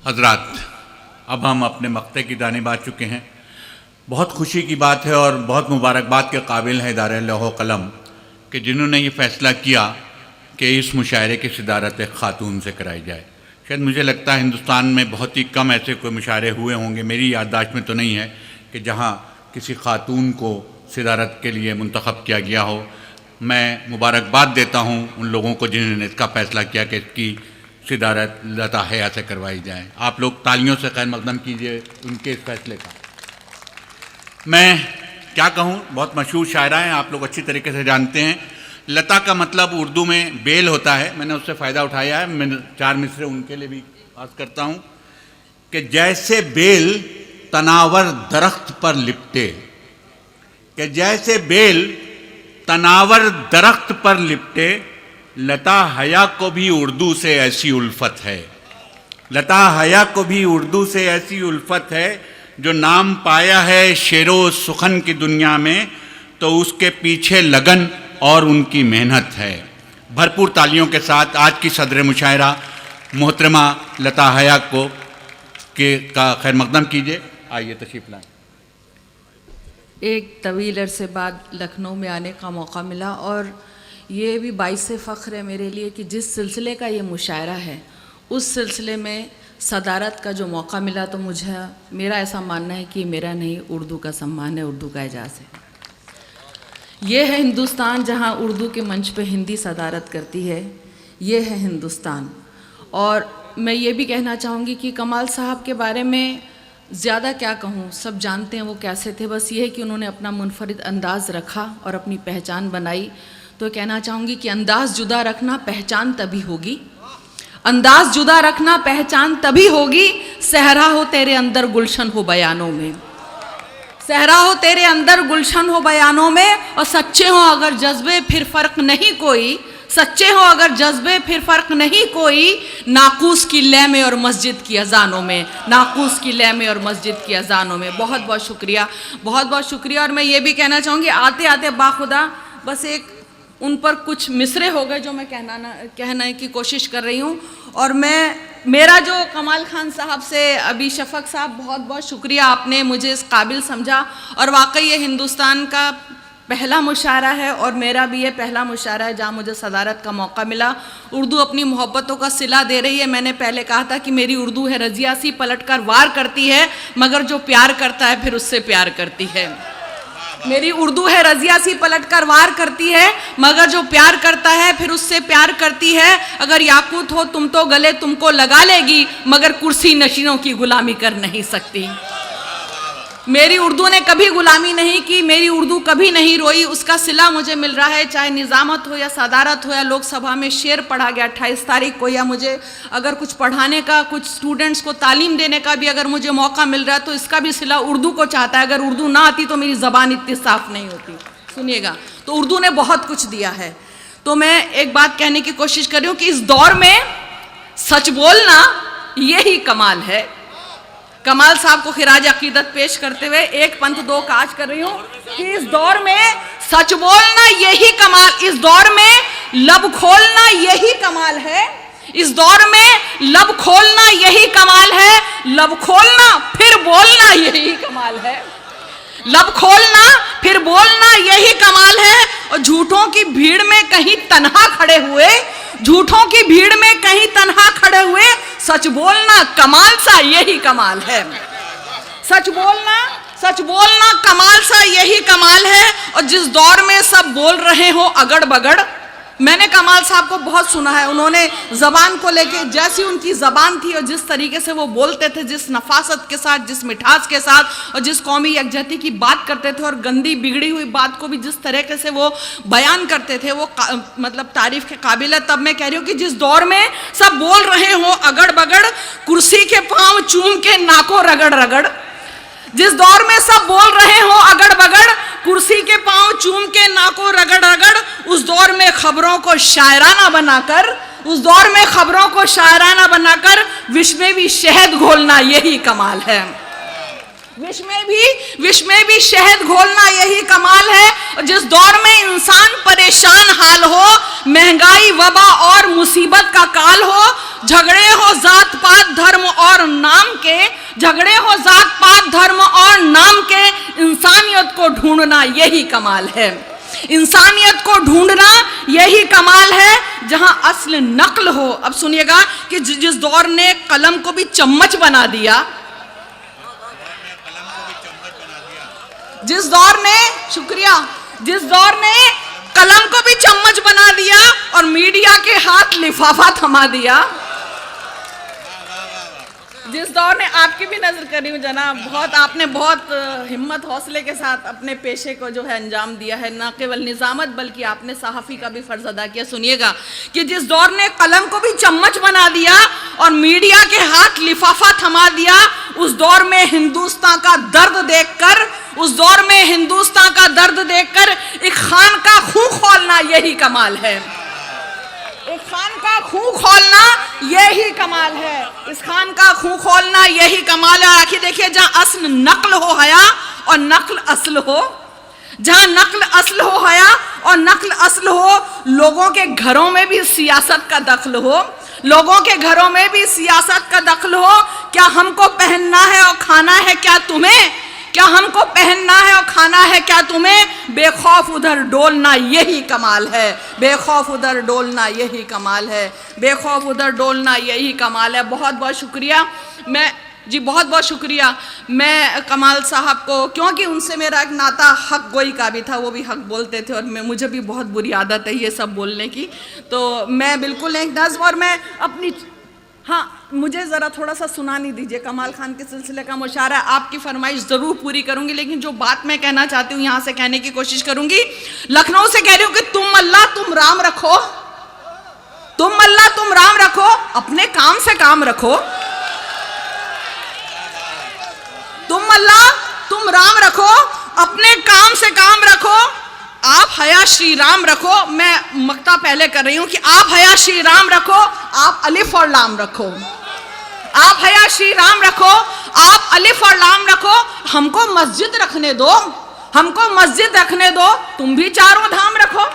हजरात, अब हम अपने मक्ते की जानिब आ चुके हैं। बहुत खुशी की बात है और बहुत मुबारकबाद के काबिल है इदारे लौह कलम कि जिन्होंने ये फ़ैसला किया कि इस मुशायरे की सदारत एक ख़ातून से कराई जाए। शायद मुझे लगता है हिंदुस्तान में बहुत ही कम ऐसे कोई मुशायरे हुए होंगे, मेरी याददाश्त में तो नहीं है, कि जहाँ किसी ख़ातून को सदारत के लिए मुंतखब किया गया हो। मैं मुबारकबाद देता हूँ उन लोगों को जिन्होंने इसका फ़ैसला किया कि इसकी सदारत लता हया से करवाई जाए। आप लोग तालियों से खैर मकदम कीजिए उनके इस फैसले का। मैं क्या कहूँ, बहुत मशहूर शायरा हैं, आप लोग अच्छी तरीके से जानते हैं। लता का मतलब उर्दू में बेल होता है। मैंने उससे फ़ायदा उठाया है। मैं 4 मिसरे उनके लिए भी बात करता हूँ कि जैसे बेल तनावर दरख्त पर लिपटे, कि जैसे बेल तनावर दरख्त पर लिपटे, लता हया को भी उर्दू से ऐसी उल्फत है। लता हया को भी उर्दू से ऐसी उल्फत है, जो नाम पाया है शेरो सुखन की दुनिया में, तो उसके पीछे लगन और उनकी मेहनत है। भरपूर तालियों के साथ आज की सदर मुशायरा मोहतरमा लता हया को का खैर मकदम कीजिए। आइए तशरीफ लाएं। एक तवील अरसे बाद लखनऊ में आने का मौका मिला और ये भी बाइस फ़ख्र है मेरे लिए कि जिस सिलसिले का ये मुशायरा है उस सिलसिले में सदारत का जो मौका मिला, तो मेरा ऐसा मानना है कि मेरा नहीं, उर्दू का सम्मान है, उर्दू का एजाज़ है। ये है हिंदुस्तान जहाँ उर्दू के मंच पे हिंदी सदारत करती है। ये है हिंदुस्तान। और मैं ये भी कहना चाहूँगी कि कमाल साहब के बारे में ज़्यादा क्या कहूँ, सब जानते हैं वो कैसे थे। बस ये है कि उन्होंने अपना मुनफरिद अंदाज़ रखा और अपनी पहचान बनाई। तो कहना चाहूँगी कि अंदाज़ जुदा रखना, पहचान तभी होगी। अंदाज़ जुदा रखना, पहचान तभी होगी। सहरा हो तेरे अंदर गुलशन हो बयानों में, सहरा हो तेरे अंदर गुलशन हो बयानों में। और सच्चे हो अगर जज्बे फिर फ़र्क नहीं कोई, सच्चे हो अगर जज्बे फिर फ़र्क नहीं कोई। नाकूस की लय में और मस्जिद की अजानों में, नाकूस की लय में और मस्जिद की अजानों में। बहुत बहुत शुक्रिया, बहुत बहुत शुक्रिया। और मैं ये भी कहना चाहूँगी, आते आते बाखुदा बस एक उन पर कुछ मिसरे हो गए जो मैं कहने की कोशिश कर रही हूँ। और मेरा जो कमाल खान साहब से अभी शफ़क़ साहब, बहुत बहुत शुक्रिया, आपने मुझे इस काबिल समझा। और वाकई ये हिंदुस्तान का पहला मुशायरा है और मेरा भी ये पहला मुशायरा है जहाँ मुझे सदारत का मौका मिला। उर्दू अपनी मोहब्बतों का सिला दे रही है। मैंने पहले कहा था कि मेरी उर्दू है रज़िया सी, पलट कर वार करती है, मगर जो प्यार करता है फिर उससे प्यार करती है। मेरी उर्दू है रज़िया सी, पलट कर वार करती है, मगर जो प्यार करता है फिर उससे प्यार करती है। अगर याकूत हो तुम तो गले तुमको लगा लेगी, मगर कुर्सी नशीनों की गुलामी कर नहीं सकती। मेरी उर्दू ने कभी गुलामी नहीं की, मेरी उर्दू कभी नहीं रोई, उसका सिला मुझे मिल रहा है। चाहे निज़ामत हो या सदारत हो या लोकसभा में शेर पढ़ा गया 28 तारीख को, या मुझे अगर कुछ पढ़ाने का, कुछ स्टूडेंट्स को तालीम देने का भी अगर मुझे मौका मिल रहा है, तो इसका भी सिला उर्दू को चाहता है। अगर उर्दू ना आती तो मेरी ज़बान इतनी साफ़ नहीं होती। सुनिएगा, तो उर्दू ने बहुत कुछ दिया है। तो मैं एक बात कहने की कोशिश कर रही हूँ कि इस दौर में सच बोलना यही कमाल है। कमाल साहब को खिराज अकीदत पेश करते हुए एक पंथ दो काज कर रही हूँ कि इस दौर में सच बोलना यही कमाल, इस दौर में लब खोलना यही कमाल है, इस दौर में लब खोलना यही कमाल है, लब खोलना फिर बोलना यही कमाल है, लब खोलना फिर बोलना यही कमाल है। और झूठों की भीड़ में कहीं तन्हा खड़े हुए, झूठों की भीड़ में कहीं तन्हा खड़े हुए, सच बोलना कमाल सा यही कमाल है। सच बोलना कमाल सा यही कमाल है। और जिस दौर में सब बोल रहे हो अगड़ बगड़, मैंने कमाल साहब को बहुत सुना है। उन्होंने ज़बान को लेके, जैसी उनकी ज़बान थी और जिस तरीके से वो बोलते थे, जिस नफासत के साथ, जिस मिठास के साथ, और जिस कौमी यकजहती की बात करते थे और गंदी बिगड़ी हुई बात को भी जिस तरीके से वो बयान करते थे, वो मतलब तारीफ़ के काबिल है। तब मैं कह रही हूँ कि जिस दौर में सब बोल रहे हो अगड़ बगड़, कुर्सी के पाँव चूम के नाकों रगड़ रगड़, जिस दौर में सब बोल रहे हो अगड़ बगड़, कुर्सी के पांव चूम के नाकों रगड़ रगड़, उस दौर में खबरों को शायराना बनाकर, उस दौर में खबरों को शायराना बनाकर विष में भी शहद घोलना यही कमाल है। विष में भी शहद घोलना यही कमाल है। और जिस दौर में इंसान परेशान हाल हो, महंगाई, वबा और मुसीबत का काल हो, झगड़े हो जात पात धर्म और झगड़े हो जात पात धर्म और नाम के, इंसानियत को ढूंढना यही कमाल है। इंसानियत को ढूंढना यही कमाल है, जहां असल नकल हो। अब सुनिएगा कि जिस दौर ने कलम को भी चम्मच बना दिया, जिस दौर ने, शुक्रिया, जिस दौर ने कलम को भी चम्मच बना दिया और मीडिया के हाथ लिफाफा थमा दिया, जिस दौर ने, आपकी भी नजर कर रही हूँ जनाब, बहुत आपने बहुत हिम्मत हौसले के साथ अपने पेशे को जो है अंजाम दिया है, न केवल निजामत बल्कि आपने सहाफ़ी का भी फर्ज अदा किया। सुनिएगा कि जिस दौर ने कलम को भी चम्मच बना दिया और मीडिया के हाथ लिफाफा थमा दिया, उस दौर में हिंदुस्तान का दर्द देखकर, उस दौर में हिंदुस्तान का दर्द देखकर एक खान का खून खोलना यही कमाल है। एक खान का खून खोलना यही कमाल है। इस खान का खून खोलना यही कमाल है। आखिर देखिए, जहां असल नकल हो हया और नकल असल हो, जहां नकल असल हो हया और नकल असल हो, लोगों के घरों में भी सियासत का दखल हो, लोगों के घरों में भी सियासत का दखल हो। क्या हमको पहनना है और खाना है क्या तुम्हें, क्या हमको पहनना है और खाना है क्या तुम्हें, बेखौफ उधर डोलना यही कमाल है। बेखौफ उधर डोलना यही कमाल है। बेखौफ उधर डोलना यही कमाल है। बहुत बहुत शुक्रिया। मैं जी बहुत बहुत शुक्रिया। मैं कमाल साहब को, क्योंकि उनसे मेरा एक नाता हक गोई का भी था, वो भी हक बोलते थे और मुझे भी बहुत बुरी आदत है ये सब बोलने की, तो मैं बिल्कुल एक नज़्म, और मैं अपनी, हाँ मुझे ज़रा थोड़ा सा सुना नहीं दीजिए, कमाल खान के सिलसिले का मुशायरा, आपकी फरमाइश ज़रूर पूरी करूंगी, लेकिन जो बात मैं कहना चाहती हूँ यहाँ से कहने की कोशिश करूंगी। लखनऊ से कह रही हूँ कि तुम अल्लाह तुम राम रखो, तुम अल्लाह तुम राम रखो, अपने काम से काम रखो। तुम अल्लाह तुम राम रखो, अपने काम से काम रखो। आप हया श्री राम रखो। मैं मक्ता पहले कर रही हूं कि आप हया श्री राम रखो, आप अलिफ और लाम रखो। आप हया श्री राम रखो, आप अलिफ और लाम रखो। हमको मस्जिद रखने दो, हमको मस्जिद रखने दो, तुम भी चारों धाम रखो।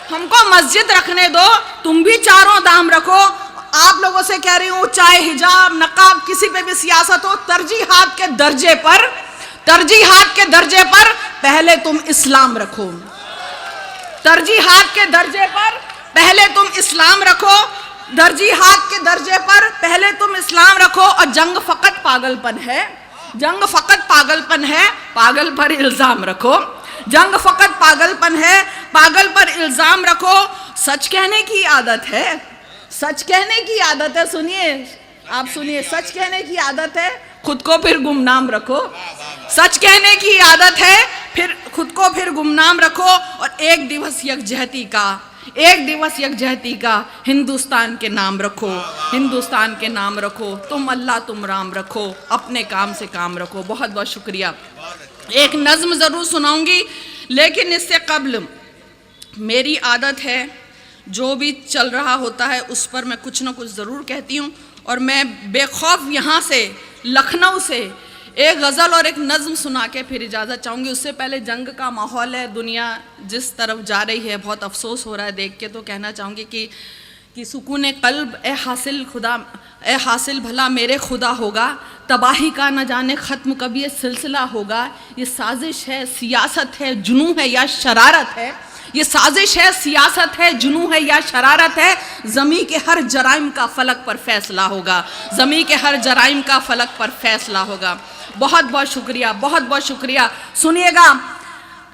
हमको मस्जिद रखने दो, तुम भी चारों धाम रखो। आप लोगों से कह रही हूं, चाहे हिजाब नकाब किसी पे भी सियासत हो, तरजीहात के दर्जे पर, तरजीहात के दर्जे पर पहले तुम इस्लाम रखो। तरजीहात के दर्जे पर पहले तुम इस्लाम रखो। तरजीहात के दर्जे पर पहले तुम इस्लाम रखो। और जंग फकत पागलपन है, जंग फकत पागलपन है, पागल पर इल्जाम रखो। जंग फकत पागलपन है, पागल पर इल्जाम रखो। सच कहने की आदत है, सच कहने की आदत है। सुनिए, आप सुनिए, सच कहने की आदत है, खुद को फिर गुमनाम रखो। सच कहने की आदत है, फिर खुद को फिर गुमनाम रखो। और एक दिवस यकजहती का, एक दिवस यकजहती का हिंदुस्तान के नाम रखो, हिंदुस्तान के नाम रखो। तुम अल्लाह तुम राम रखो, अपने काम से काम रखो। बहुत बहुत शुक्रिया। एक नज़्म ज़रूर सुनाऊंगी, लेकिन इससे कब्ल मेरी आदत है जो भी चल रहा होता है उस पर मैं कुछ ना कुछ ज़रूर कहती हूँ। और मैं बेखौफ यहाँ से, लखनऊ से एक गज़ल और एक नज़्म सुना के फिर इजाज़त चाहूँगी। उससे पहले जंग का माहौल है, दुनिया जिस तरफ जा रही है, बहुत अफसोस हो रहा है देख के। तो कहना चाहूँगी कि सुकून क़ल्ब ए हासिल खुदा, ए हासिल भला मेरे खुदा होगा, तबाही का न जाने ख़त्म कभी ये सिलसिला होगा। ये साजिश है, सियासत है, जुनून है या शरारत है। ये साजिश है, सियासत है, जुनून है या शरारत है। ज़मीं के हर जराइम का फलक पर फैसला होगा, ज़मीं के हर जराइम का फलक पर फैसला होगा। बहुत बहुत शुक्रिया, बहुत बहुत शुक्रिया। सुनिएगा,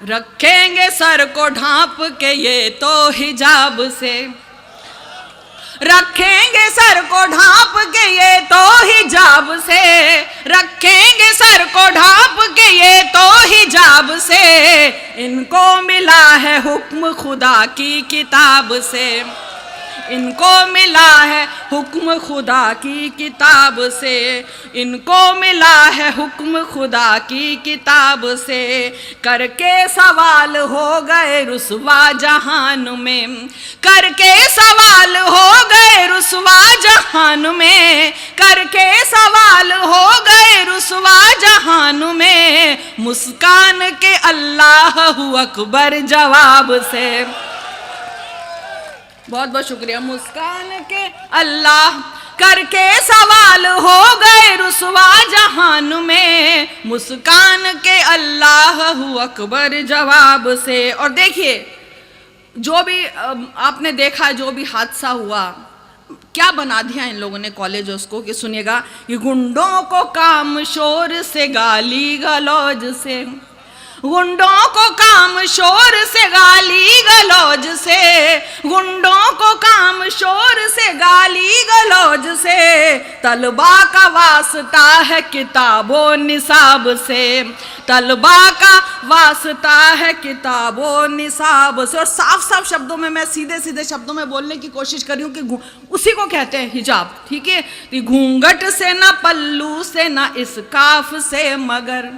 रखेंगे सर को ढांप के ये तो हिजाब से, रखेंगे सर को ढांप के ये तो हिजाब से, रखेंगे सर को ढांप के ये तो हिजाब से। इनको मिला है हुक्म खुदा की किताब से, इनको मिला है हुक्म खुदा की किताब से, इनको मिला है हुक्म खुदा की किताब से। करके सवाल हो गए रुसवा जहान में, करके सवाल हो गए रुसवा जहान में, करके सवाल हो गए रुसवा जहान में। मुस्कान के अल्लाह हू अकबर जवाब से। बहुत बहुत शुक्रिया। मुस्कान के अल्लाह करके सवाल हो गए रुसवा जहान में, मुस्कान के अल्लाह हू अकबर जवाब से। और देखिए जो भी आपने देखा, जो भी हादसा हुआ, क्या बना दिया इन लोगों ने कॉलेज उसको, कि सुनिएगा, कि गुंडों को काम शोर से गाली गलौज से, गुंडों को काम शोर से गाली गलौज से, गुंडों को काम शोर से गाली गलौज से, तलबा का वास्ता है किताबों निसाब से, तलबा का वास्ता है किताबों निसाब से। और साफ साफ शब्दों में, मैं सीधे सीधे शब्दों में बोलने की कोशिश कर रही हूँ कि उसी को कहते हैं हिजाब, ठीक है। कि घूंघट से ना पल्लू से ना इस्काफ से, मगर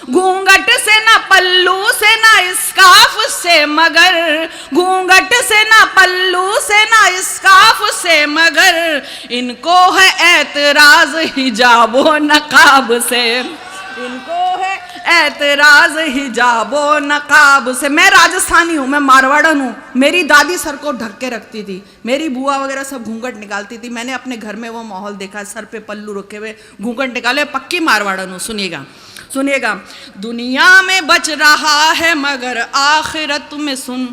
घूंघट से ना पल्लू से ना इस्काफ से, मगर घूंघट से ना पल्लू से ना इस्काफ से, मगर इनको है एतराज हिजाबो नकाब से, इनको है एतराज हिजाबो नकाब से। मैं राजस्थानी हूँ, मैं मारवाड़न हूँ, मेरी दादी सर को ढक के रखती थी, मेरी बुआ वगैरह सब घूंघट निकालती थी, मैंने अपने घर में वो माहौल देखा, सर पे पल्लू रखे हुए घूंघट निकाले, पक्की मारवाड़न हूँ। सुनिएगा सुनिएगा, दुनिया में बच रहा है मगर आखिरत में सुन,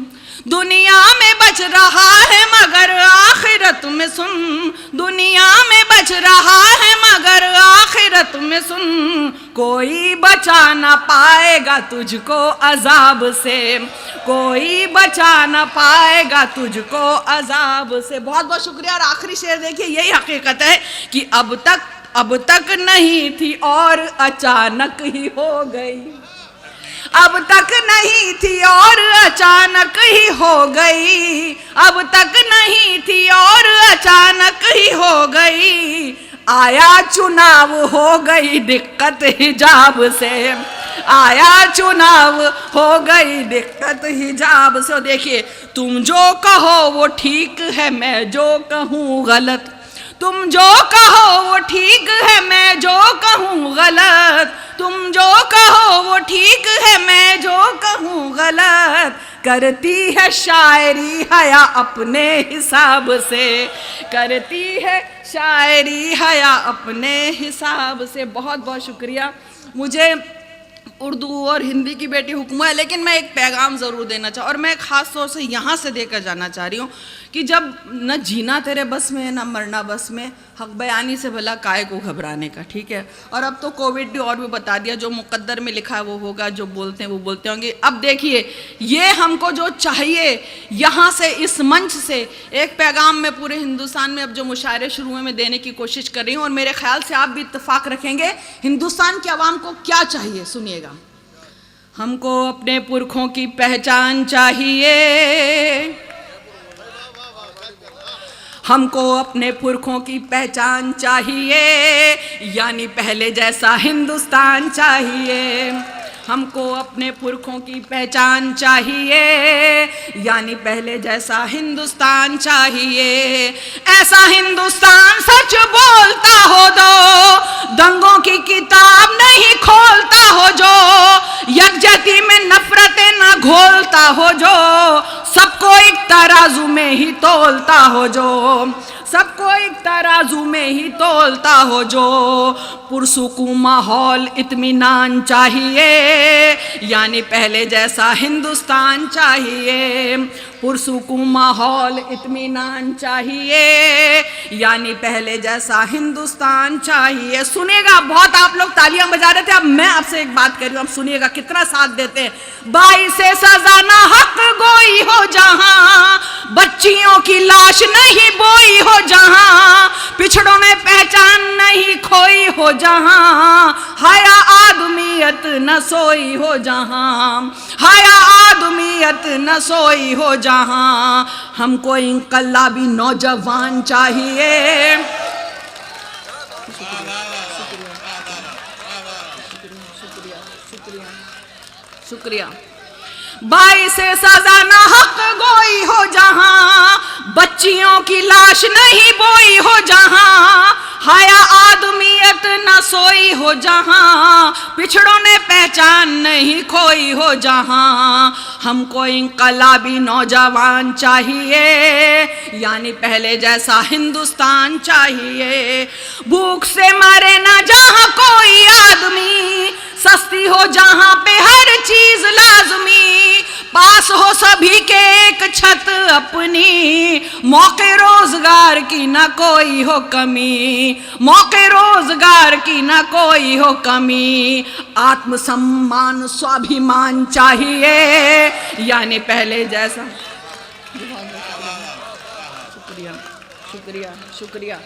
दुनिया में बच रहा है मगर आखिरत में सुन, दुनिया में बच रहा है मगर आखिरत में सुन, कोई बचा ना पाएगा तुझको अजाब से, कोई बचा ना पाएगा तुझको अजाब से। बहुत बहुत शुक्रिया। और आखिरी शेर देखिए, यही हकीकत है कि अब तक नहीं थी और अचानक ही हो गई, अब तक नहीं थी और अचानक ही हो गई, अब तक नहीं थी और अचानक ही हो गई, आया चुनाव हो गई दिक्कत हिजाब से, आया चुनाव हो गई दिक्कत हिजाब से। देखिए, तुम जो कहो वो ठीक है, मैं जो कहूँ गलत, तुम जो कहो वो ठीक है, मैं जो कहूँ गलत, तुम जो कहो वो ठीक है, मैं जो कहूँ गलत, करती है शायरी हया अपने हिसाब से, करती है शायरी हया अपने हिसाब से। बहुत बहुत शुक्रिया। मुझे उर्दू और हिंदी की बेटी हुक्म है, लेकिन मैं एक पैगाम ज़रूर देना चाहूँ, और मैं ख़ास तौर से यहाँ से देकर जाना चाह रही हूँ कि जब न जीना तेरे बस में है न मरना बस में, हक बयानी से भला काय को घबराने का, ठीक है। और अब तो कोविड ने और भी बता दिया, जो मुकद्दर में लिखा है वो होगा, जो बोलते हैं वो बोलते होंगे। अब देखिए, ये हमको जो चाहिए यहाँ से, इस मंच से एक पैगाम में पूरे हिंदुस्तान में अब जो मुशायरे शुरू हुए मैं देने की कोशिश कर रही हूँ, और मेरे ख्याल से आप भी इत्तेफाक रखेंगे हिंदुस्तान की आवाम को क्या चाहिए। सुनिएगा, हमको अपने पुरखों की पहचान चाहिए, हमको अपने पुरखों की पहचान चाहिए, यानी पहले जैसा हिंदुस्तान चाहिए, हमको अपने पुरखों की पहचान चाहिए, यानी पहले जैसा हिंदुस्तान चाहिए, ऐसा हिंदुस्तान सच बोलता हो, दो दंगों की किताब नहीं खोलता हो, जो यकजहती में नफरतें न घोलता हो, जो सबको एक तराजू में ही तोलता हो, जो सबको एक तराजू में ही तोलता हो, जो पुरसुकून माहौल इत्मीनान चाहिए, यानी पहले जैसा हिंदुस्तान चाहिए, पुरसुकून माहौल इत्मीनान चाहिए, यानी पहले जैसा हिंदुस्तान चाहिए। सुनिएगा, बहुत आप लोग तालियां बजा रहे थे, अब मैं आपसे एक बात कर रही हूँ, अब सुनिएगा कितना साथ देते हैं। 22 सजा ना हक गोई हो जहां, बच्चियों की लाश नहीं बोई हो जहां, पिछड़ों ने पहचान नहीं खोई हो जहां, हाया आदमियत न सोई हो जहां, हाया आदमियत न सोई हो जहां, हमको इनकलाबी नौजवान चाहिए। शुक्रिया। 22 सजा ना हक गोई हो जहां, बच्चियों की लाश नहीं बोई हो जहां, हाया आदमियत न सोई हो जहां, पिछड़ों ने पहचान नहीं खोई हो जहां, हमको इनकलाबी नौजवान चाहिए, यानी पहले जैसा हिंदुस्तान चाहिए, भूख से मरे ना जा सस्ती हो जहां पे हर चीज लाजमी, पास हो सभी के एक छत अपनी, मौके रोजगार की ना कोई हो कमी, मौके रोजगार की ना कोई हो कमी, आत्मसम्मान स्वाभिमान चाहिए, यानी पहले जैसा। शुक्रिया शुक्रिया शुक्रिया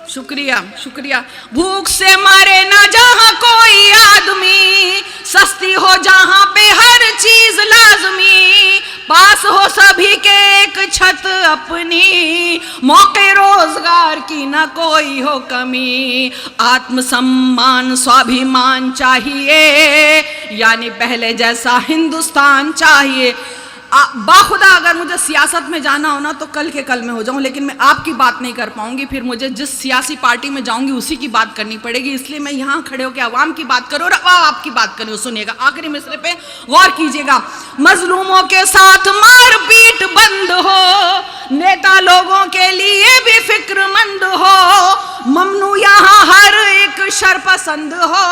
शुक्रिया शुक्रिया। भूख से मरे ना जहां कोई आदमी, सस्ती हो जहां पे हर चीज लाजमी, पास हो सभी के एक छत अपनी, मौके रोजगार की ना कोई हो कमी, आत्मसम्मान स्वाभिमान चाहिए, यानी पहले जैसा हिंदुस्तान चाहिए। बाखुदा अगर मुझे सियासत में जाना हो ना तो कल के कल में हो जाऊं, लेकिन मैं आपकी बात नहीं कर पाऊंगी, फिर मुझे जिस सियासी पार्टी में जाऊंगी उसी की बात करनी पड़ेगी, इसलिए मैं यहाँ खड़े होकर आवाम की बात करूँ और आपकी बात करूँ। सुनिएगा, आखिरी मिसरे पे गौर कीजिएगा। मजलूमों के साथ मारपीट बंद हो, नेता लोगों के लिए भी फिक्रमंद हो, ममनू यहाँ हर एक शर पसंद हो,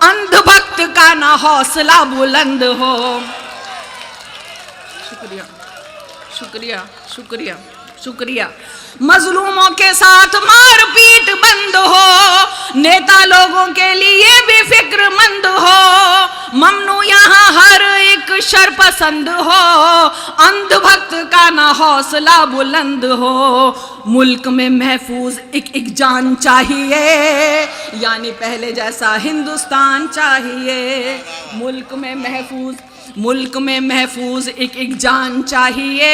अंधभक्त का ना हौसला बुलंद हो। शुक्रिया शुक्रिया शुक्रिया शुक्रिया। मजलूमों के साथ मारपीट बंद हो, नेता लोगों के लिए भी फिक्रमंद हो, ममनू यहाँ हर एक शर पसंद हो, अंधभक्त का ना हौसला बुलंद हो, मुल्क में महफूज एक एक जान चाहिए, यानी पहले जैसा हिंदुस्तान चाहिए, मुल्क में महफूज एक एक जान चाहिए,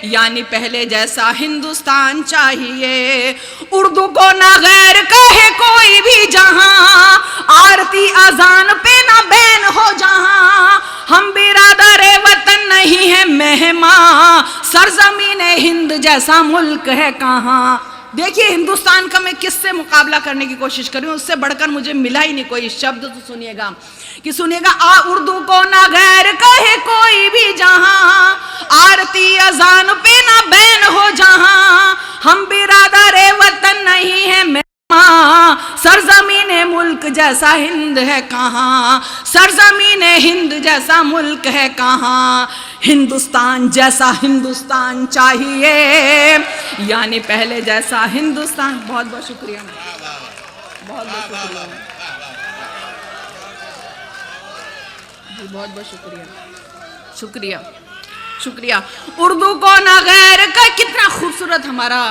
यानी पहले जैसा हिंदुस्तान चाहिए। उर्दू को ना गैर कहे कोई भी जहां, आरती अजान पे ना बैन हो जहां, हम बिरादर वतन नहीं है मेहमान, सरजमीन हिंद जैसा मुल्क है कहाँ। देखिए हिंदुस्तान का मैं किससे मुकाबला करने की कोशिश कर रही हूँ, उससे बढ़कर मुझे मिला ही नहीं कोई शब्द। तो सुनिएगा कि सुनिएगा, उर्दू को ना गैर कहे कोई भी जहां, आरती अजान पे ना बैन हो जहां, हम बिरादर वतन नहीं है मेहमान, सरजमीन मुल्क जैसा हिंद है कहाँ, सरजमीन हिंद जैसा मुल्क है कहाँ, हिंदुस्तान जैसा हिंदुस्तान चाहिए, यानी पहले जैसा हिंदुस्तान। बहुत बहुत शुक्रिया, बहुत बहुत शुक्रिया जी, बहुत बहुत शुक्रिया शुक्रिया शुक्रिया। उर्दू को ना गैर का, कितना खूबसूरत हमारा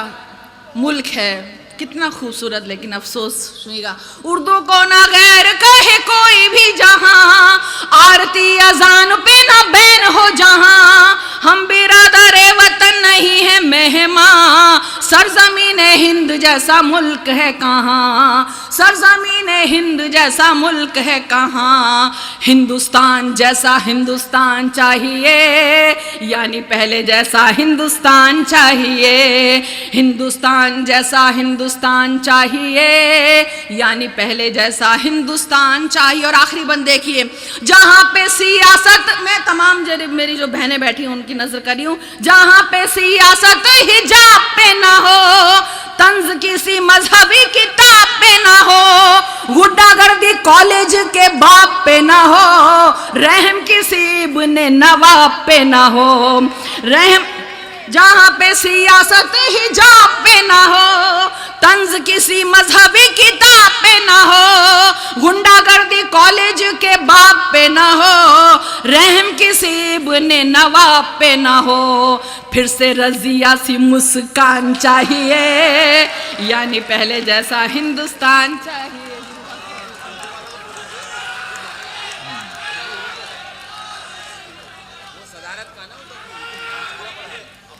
मुल्क है, कितना खूबसूरत, लेकिन अफसोस सुनिएगा, उर्दू को ना गैर कहे कोई भी जहां, आरती अजान पे ना बैन हो जहां, हम बिरादर वतन नहीं है मेहमान, सरजमीन हिंद जैसा मुल्क है कहाँ, सरजमीन हिंद जैसा मुल्क है कहाँ, हिंदुस्तान जैसा हिंदुस्तान चाहिए, यानी पहले जैसा हिंदुस्तान चाहिए, हिंदुस्तान जैसा हिंदुस्तान चाहिए, यानी पहले जैसा हिंदुस्तान चाहिए। और आखिरी बंद देखिए, जहां पे सियासत, मैं तमाम मेरी जो बहनें बैठी हैं उनकी नजर कर रही हूं, जहां पे सियासत हिजाब पे ना हो, तंज किसी मजहबी किताब पे ना हो, गुंडागर्दी कॉलेज के बाप पे ना हो, रहम किसी इब्ने नवाब पे ना हो, रहम, जहां पे सियासत हिजाब पे ना हो, तंज किसी मजहबी किताब पे ना हो, गुंडागर्दी कॉलेज के बाप पे ना हो, रहम किसी इब्ने नवाब पे ना हो, फिर से रजिया सी मुस्कान चाहिए, यानी पहले जैसा हिंदुस्तान चाहिए।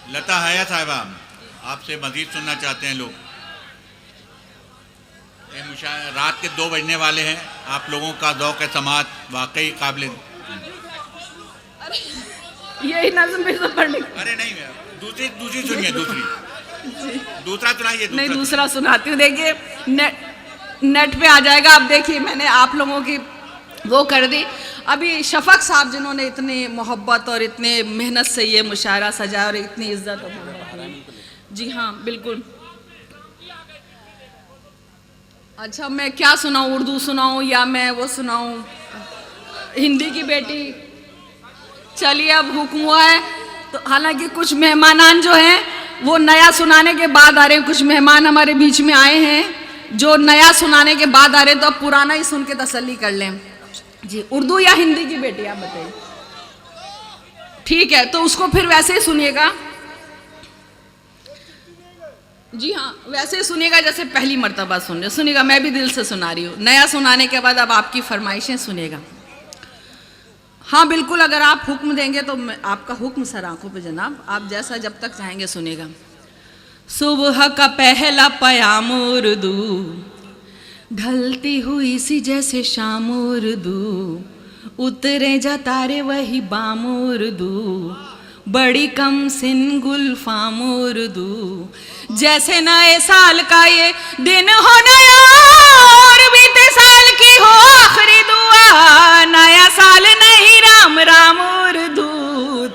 लता हया साहिबा, आपसे मजीद सुनना चाहते हैं लोग। रात के 2 बजने वाले हैं, आप लोगों का ज़ौक़ समात वाकई काबिल। यही नज़्म भी तो पढ़ने, अरे नहीं, दूसरी सुनिए, दूसरा सुनाइए। नहीं, दूसरा सुनाती हूँ। देखिए नेट पे आ जाएगा, अब देखिए मैंने आप लोगों की वो कर दी। अभी शफक साहब जिन्होंने इतनी मोहब्बत और इतने मेहनत से ये मुशायरा सजाया और इतनी इज्जत और मोहब्बत, जी हाँ बिल्कुल। अच्छा मैं क्या सुनाऊँ, उर्दू सुनाऊँ या मैं वो सुनाऊँ? हिंदी की बेटी। चलिए अब हुक्म हुआ है, तो हालांकि कुछ मेहमानान जो हैं वो नया सुनाने के बाद आ रहे हैं, कुछ मेहमान हमारे बीच में आए हैं जो नया सुनाने के बाद आ रहे हैं, तो अब पुराना ही सुन के तसल्ली कर लें। जी, उर्दू या हिंदी की बेटी आप बताइए। ठीक है, तो उसको फिर वैसे ही सुनिएगा। जी हाँ, वैसे ही सुनिएगा जैसे पहली मर्तबा सुन रहे। सुनिएगा, मैं भी दिल से सुना रही हूँ। नया सुनाने के बाद अब आपकी फरमाइशें सुनिएगा। हाँ बिल्कुल, अगर आप हुक्म देंगे तो आपका हुक्म सर आंखों पे जनाब, आप जैसा जब तक चाहेंगे सुनिएगा। सुबह का पहला पयाम उर्दू, ढलती हुई सी जैसे शाम उर्दू, उतरे जा तारे वही बाम उर्दू, बड़ी कम सिन गुलफाम उर्दू, जैसे नए साल का ये दिन हो नया और बीते साल की हो आखिरी दुआ, नया साल नहीं राम राम उर्दू,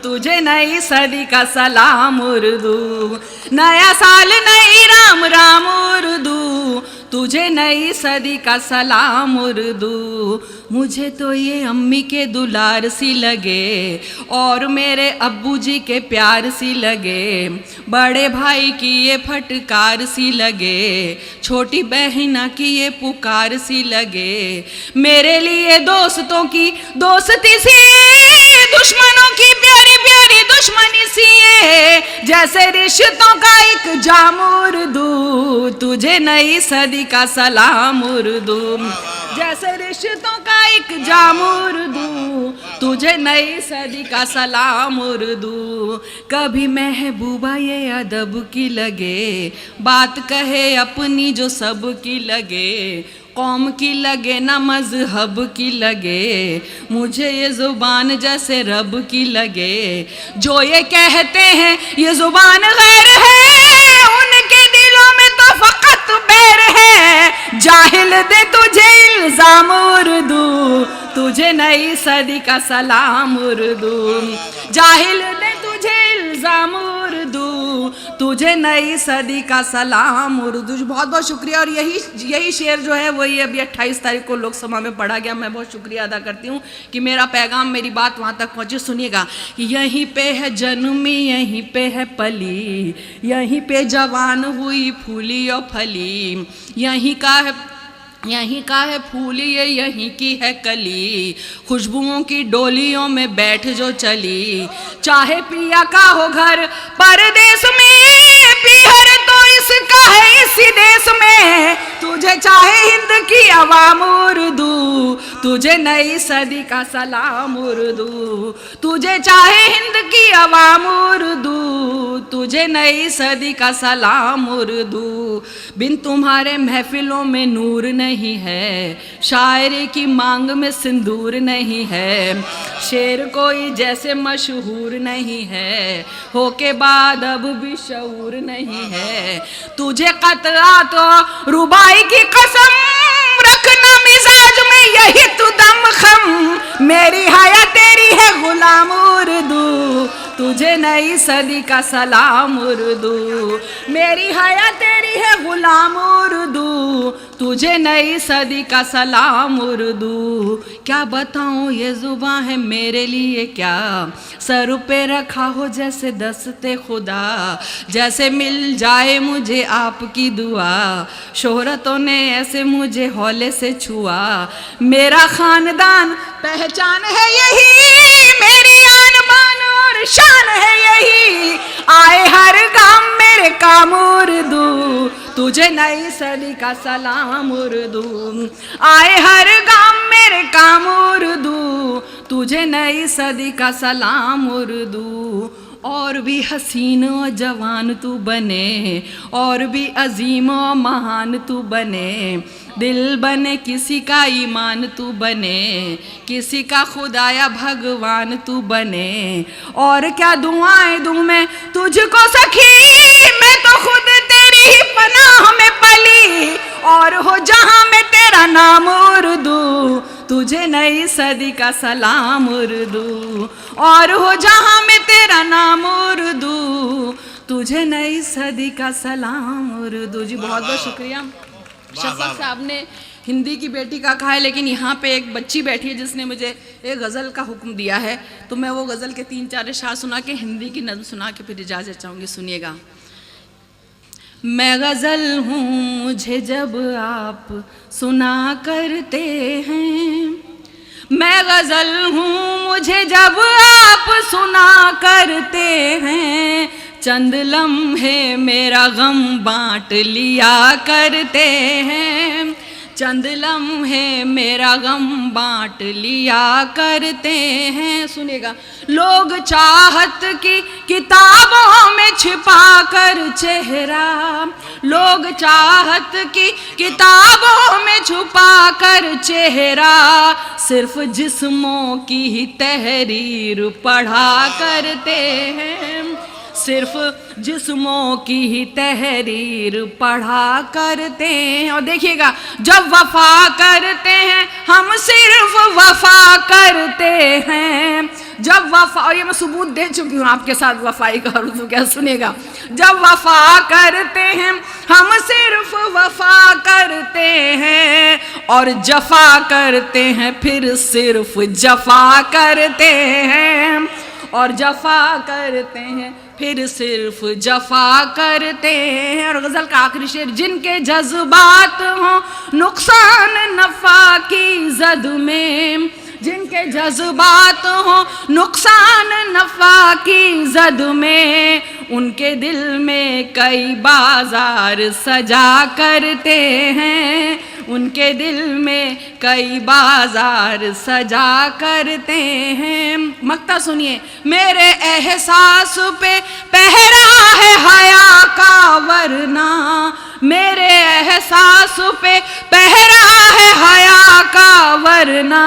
तुझे नई सदी का सलाम उर्दू, नया साल नहीं राम राम उर्दू, तुझे नई सदी का सलाम उर्दू। मुझे तो ये अम्मी के दुलार सी लगे और मेरे अब्बू जी के प्यार सी लगे, बड़े भाई की ये फटकार सी लगे, छोटी बहना की ये पुकार सी लगे, मेरे लिए दोस्तों की दोस्ती सी, दुश्मनों की प्यारी प्यारी दुश्मनी सी है, जैसे रिश्तों का एक जाम उर्दू, तुझे नई सदी का सलाम उर्दू, जैसे रिश्तों का एक जाम उर्दू, तुझे नई सदी का सलाम उर्दू। कभी महबूबा ये अदब की लगे, बात कहे अपनी जो सब की लगे, कौम की लगे ना मजहब की लगे, मुझे ये जुबान जैसे रब की लगे, जो ये कहते हैं ये जुबान गैर है, उनके दिलों में तो फकत बैर है, जाहिल दे तुझे इल्जाम उर्दू, तुझे नई सदी का सलाम उर्दू, जाहिल दे तुझे इल्जाम उर्दू, तुझे नई सदी का सलाम उर्दू। बहुत बहुत शुक्रिया। और यही शेर जो है वही अभी 28 तारीख को लोकसभा में पढ़ा गया। मैं बहुत शुक्रिया अदा करती हूँ कि मेरा पैगाम, मेरी बात वहाँ तक पहुँचे। सुनिएगा, यहीं पे है जन्मी, यहीं पे है पली, यहीं पे जवान हुई फूली और फली, यहीं का है फूली ये यहीं की है कली, खुशबुओं की डोलियों में बैठ जो चली, चाहे पिया का हो घर परदेश में, पीहर तो इसका है इसी देश में, तुझे चाहे हिंद की अवाम उर्दू, तुझे नई सदी का सलाम उर्दू, तुझे चाहे हिंद की अवाम उर्दू, तुझे नई सदी का सलाम उर्दू। बिन तुम्हारे महफिलों में नूर नहीं है, शायरी की मांग में सिंदूर नहीं है, शेर कोई जैसे मशहूर नहीं है, हो के बाद अब भी शऊर नहीं है, तुझे कतरा तो रुबाई की कसम, रखना मिजाज में यही तू दम खम, मेरी हया तेरी है गुलाम उर्दू, तुझे नई सदी का सलाम उर्दू, मेरी हया तेरी है गुलाम उर्दू, तुझे नई सदी का सलाम उर्दू। क्या बताऊँ ये जुबान है मेरे लिए क्या, सर पे रखा हो जैसे दस्ते खुदा, जैसे मिल जाए मुझे आपकी दुआ, शोहरतों ने ऐसे मुझे हौले से छुआ, मेरा खानदान पहचान है यही, मेरी आन बान और शान है यही, आए हर गाम मेरे काम उर्दू, तुझे नई सदी का सलाम उर्दू, आए हर गाम मेरे काम उर्दू, तुझे नई सदी का सलाम उर्दू। और भी हसीन और जवान तू बने, और भी अजीम और महान तू बने, दिल बने किसी का ईमान तू बने, किसी का खुदाया भगवान तू बने, और क्या दुआएं दूं मैं तुझको सखी, मैं तो खुद तेरी ही पनाह में पली, और हो जहां में तेरा नाम उर्दू, तुझे नई सदी का सलाम उर्दू, और हो जहां में तेरा नाम उर्दू, तुझे नई सदी का सलाम उर्दू। जी बहुत बहुत शुक्रिया। शफक साहब ने हिंदी की बेटी का कहा है, लेकिन यहाँ पे एक बच्ची बैठी है जिसने मुझे एक गज़ल का हुक्म दिया है, तो मैं वो गज़ल के 3-4 अशआर सुना के हिंदी की नज़्म सुना के फिर इजाज़त चाहूँगी। सुनिएगा। मैं गज़ल हूँ मुझे जब आप सुना करते हैं, मैं गज़ल हूँ मुझे जब आप सुना करते हैं, चंद लम्हे मेरा गम बांट लिया करते हैं, चंद लम्हे मेरा गम बांट लिया करते हैं। सुनेगा। लोग चाहत की किताबों में छिपा कर चेहरा, लोग चाहत की किताबों में छुपा कर चेहरा, सिर्फ जिस्मों की ही तहरीर पढ़ा करते हैं, सिर्फ जिस्मों की ही तहरीर पढ़ा करते हैं। और देखिएगा, जब वफा करते हैं हम सिर्फ वफा करते हैं, जब वफा, और ये मैं सबूत दे चुकी हूँ आपके साथ वफाई का उर्दू क्या। सुनेगा। जब वफा करते हैं हम सिर्फ वफा करते हैं, और जफा करते हैं फिर सिर्फ जफा करते हैं, और जफा करते हैं फिर सिर्फ जफा करते हैं। और गज़ल का आखिरी शेर, जिनके जज्बात हों नुकसान नफ़ा की जद में, जिनके जज्बात हों नुकसान नफ़ा की जद में, उनके दिल में कई बाजार सजा करते हैं, उनके दिल में कई बाजार सजा करते हैं। मक्ता सुनिए। मेरे एहसास पे पहरा है हया का वरना, मेरे एहसास पे पहरा है हया का वरना,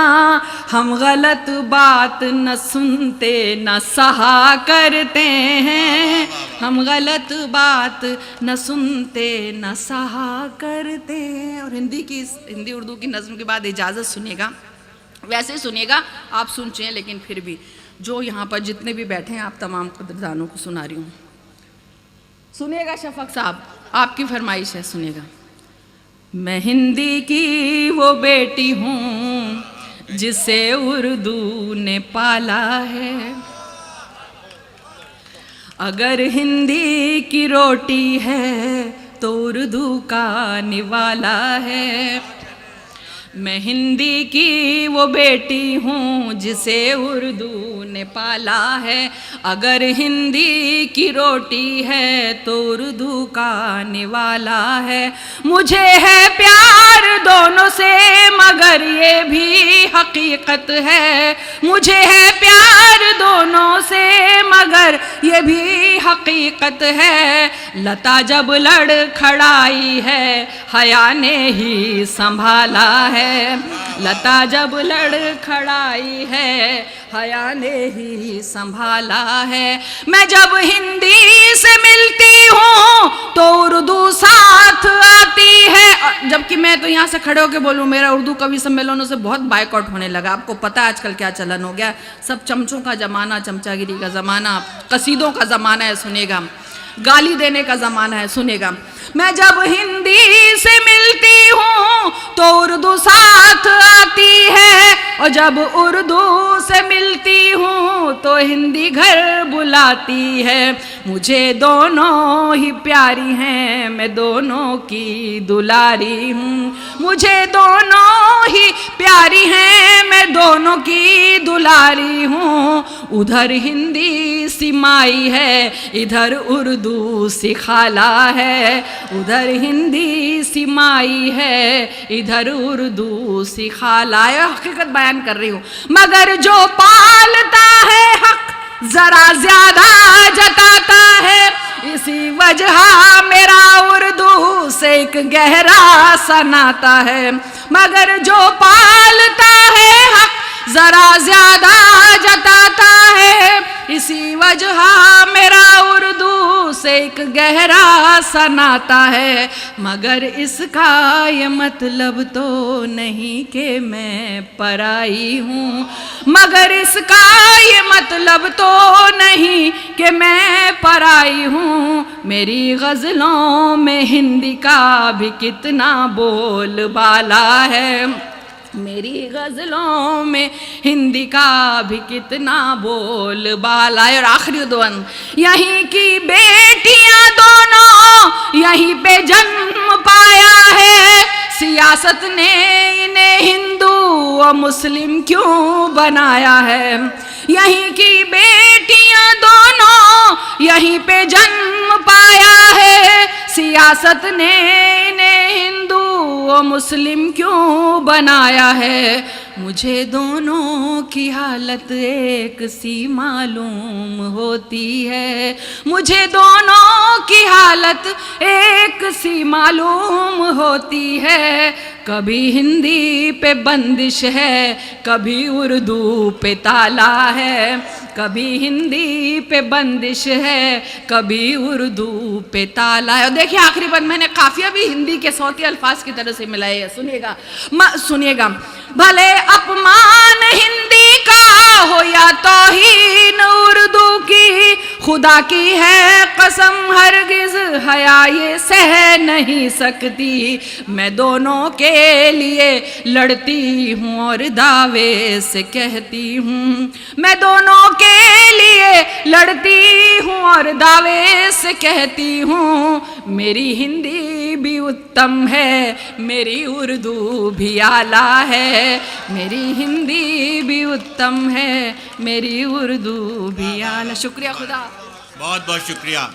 हम गलत बात न सुनते न सहा करते हैं, हम गलत बात न सुनते न सहा करते हैं। और हिंदी उर्दू की नज़्म के बाद इजाज़त सुनिएगा। वैसे सुनिएगा, आप सुन चुके हैं लेकिन फिर भी जो यहाँ पर जितने भी बैठे हैं आप तमाम कदरदानों को सुना रही हूँ। सुनिएगा शफक साहब, आपकी फरमाइश है, सुनिएगा। मैं हिंदी की वो बेटी हूँ जिसे उर्दू ने पाला है, अगर हिंदी की रोटी है तो उर्दू का निवाला है। मैं हिंदी की वो बेटी हूँ जिसे उर्दू ने पाला है, अगर हिंदी की रोटी है तो उर्दू का निवाला है। मुझे है प्यार दोनों से मगर ये भी हकीकत है, मुझे है प्यार दोनों से मगर ये भी हकीकत है। लता जब लड़खड़ाई है हया ने ही संभाला है, लता जब लड़खड़ाई है हया ने ही संभाला है। मैं जब हिंदी से मिलती हूँ तो उर्दू साथ आती है, जबकि मैं तो यहाँ से खड़े होकर बोलूँ मेरा उर्दू कवि सम्मेलनों से बहुत बायकॉट होने लगा। आपको पता है आजकल क्या चलन हो गया, सब चमचों का ज़माना, चमचागिरी का ज़माना, कसीदों का ज़माना है, सुनेगा, गाली देने का ज़माना है, सुनेगा। मैं जब हिंदी से मिलती हूँ तो उर्दू साथ आती है, और जब उर्दू से मिलती हूँ तो हिंदी घर बुलाती है। मुझे दोनों ही प्यारी हैं, मैं दोनों की दुलारी हूँ, मुझे दोनों ही प्यारी हैं, मैं दोनों की दुलारी हूँ। उधर हिंदी सिमाई है, इधर उर्दू सिखाला है, उधर हिंदी सिमाई है, इधर उर्दू सिखाला है। हकीकत बयान कर रही हूँ। मगर जो पालता है हक जरा ज्यादा जताता है, इसी वजह मेरा उर्दू से एक गहरा सा नाता है। मगर जो पालता है हक जरा ज्यादा जताता है, इसी वजह मेरा उर्दू से एक गहरा सा नाता है। मगर इसका ये मतलब तो नहीं कि मैं पराई हूँ, मगर इसका ये मतलब तो नहीं कि मैं पराई हूँ। मेरी गज़लों में हिंदी का भी कितना बोलबाला है, मेरी गज़लों में हिंदी का भी कितना बोल बाला है। और आखिरी उद्वन, यहीं की बेटियां दोनों यहीं पे जन्म पाया है, सियासत ने इन्हें हिंदू और मुस्लिम क्यों बनाया है। यहीं की बेटियां दोनों यहीं पे जन्म पाया है, सियासत ने इन्हें हिंदू और मुस्लिम क्यों बनाया है। मुझे दोनों की हालत एक सी मालूम होती है, मुझे दोनों की हालत एक सी मालूम होती है। कभी हिंदी पे बंदिश है, कभी उर्दू पे ताला है, कभी हिंदी पे बंदिश है, कभी उर्दू पे ताला है। और देखिए आखिरी बार मैंने काफिया भी हिंदी के सौती अल्फाज की तरह से मिलाए है। सुनिएगा, सुनिएगा। भले अपमान हिंदी का हो या तौहीन उर्दू की, खुदा की है कसम हरगिज हया ये सह नहीं सकती। मैं दोनों के लिए लड़ती हूँ और दावे से कहती हूँ, मैं दोनों के लिए लड़ती हूँ और दावे से कहती हूँ। मेरी हिंदी भी उत्तम है, मेरी उर्दू भी आला है, मेरी हिंदी भी उत्तम है, मेरी उर्दू भी आला। शुक्रिया खुदा, बहुत बहुत शुक्रिया।